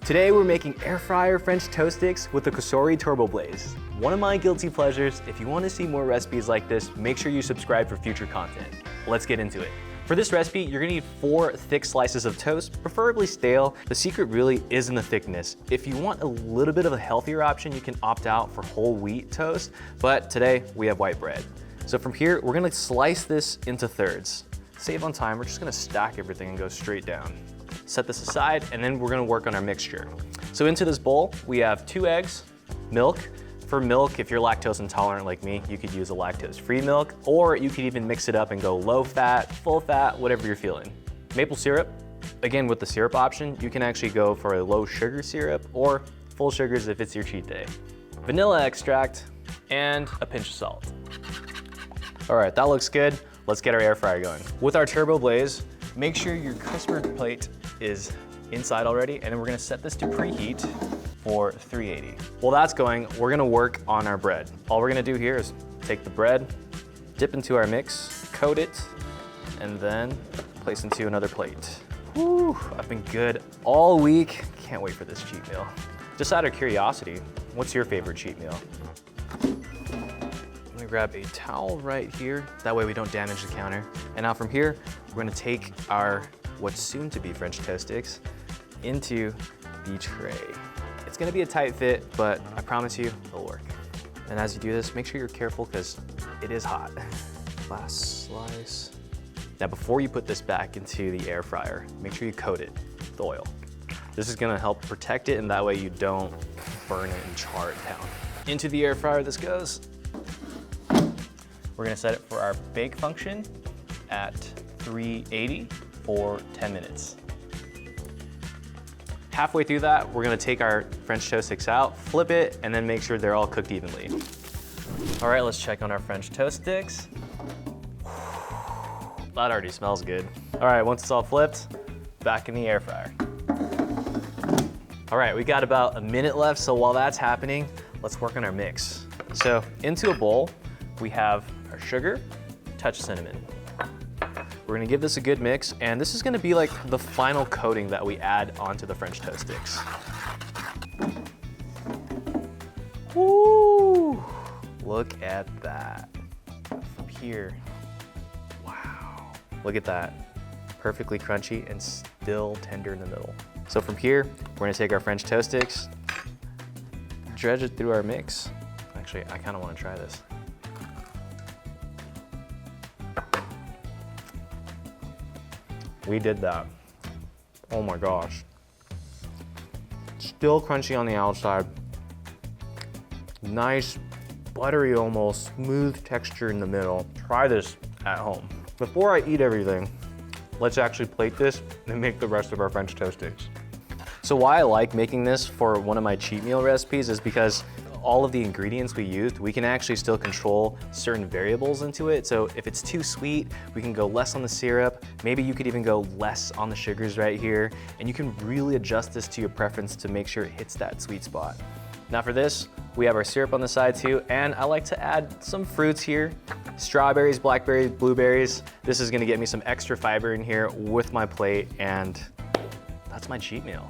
Today we're making air fryer French toast sticks with the Cosori TurboBlaze. One of my guilty pleasures. If you want to see more recipes like this, make sure you subscribe for future content. Let's get into it. For this recipe, you're gonna need 4 thick slices of toast, preferably stale. The secret really is in the thickness. If you want a little bit of a healthier option, you can opt out for whole wheat toast, but today we have white bread. So from here, we're gonna slice this into thirds. Save on time, we're just gonna stack everything and go straight down. Set this aside, and then we're gonna work on our mixture. So into this bowl, we have 2 eggs, milk. For milk, if you're lactose intolerant like me, you could use a lactose-free milk, or you could even mix it up and go low fat, full fat, whatever you're feeling. Maple syrup, again with the syrup option, you can actually go for a low sugar syrup or full sugars if it's your cheat day. Vanilla extract, and a pinch of salt. All right, that looks good. Let's get our air fryer going. With our TurboBlaze, make sure your crisper plate is inside already, and then we're gonna set this to preheat for 380. While that's going, we're gonna work on our bread. All we're gonna do here is take the bread, dip into our mix, coat it, and then place into another plate. Whew, I've been good all week. Can't wait for this cheat meal. Just out of curiosity, what's your favorite cheat meal? I'm gonna grab a towel right here. That way we don't damage the counter. And now from here, we're gonna take our what's soon to be French toast sticks into the tray. It's gonna be a tight fit, but I promise you, it'll work. And as you do this, make sure you're careful because it is hot. Last slice. Now before you put this back into the air fryer, make sure you coat it with oil. This is gonna help protect it, and that way you don't burn it and char it down. Into the air fryer this goes. We're gonna set it for our bake function at 380 for 10 minutes. Halfway through that, we're gonna take our French toast sticks out, flip it, and then make sure they're all cooked evenly. All right, let's check on our French toast sticks. That already smells good. All right, once it's all flipped, back in the air fryer. All right, we got about a minute left, so while that's happening, let's work on our mix. So into a bowl, we have our sugar, touch cinnamon. We're gonna give this a good mix, and this is gonna be like the final coating that we add onto the French toast sticks. Woo! Look at that. From here, wow. Look at that. Perfectly crunchy and still tender in the middle. So from here, we're gonna take our French toast sticks, dredge it through our mix. Actually, I kinda wanna try this. We did that. Oh my gosh. Still crunchy on the outside. Nice, buttery almost, smooth texture in the middle. Try this at home. Before I eat everything, let's actually plate this and make the rest of our French toast sticks. So why I like making this for one of my cheat meal recipes is because all of the ingredients we used, we can actually still control certain variables into it. So if it's too sweet, we can go less on the syrup. Maybe you could even go less on the sugars right here. And you can really adjust this to your preference to make sure it hits that sweet spot. Now for this, we have our syrup on the side too, and I like to add some fruits here. Strawberries, blackberries, blueberries. This is gonna get me some extra fiber in here with my plate, and that's my cheat meal.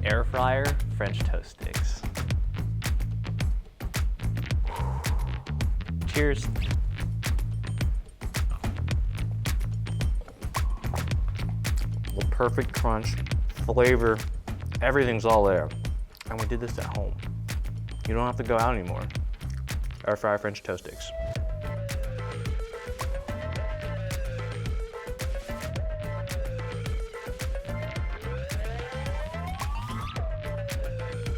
Air fryer French toast sticks. Cheers. The perfect crunch, flavor, everything's all there. And we did this at home. You don't have to go out anymore. Air fryer French toast sticks.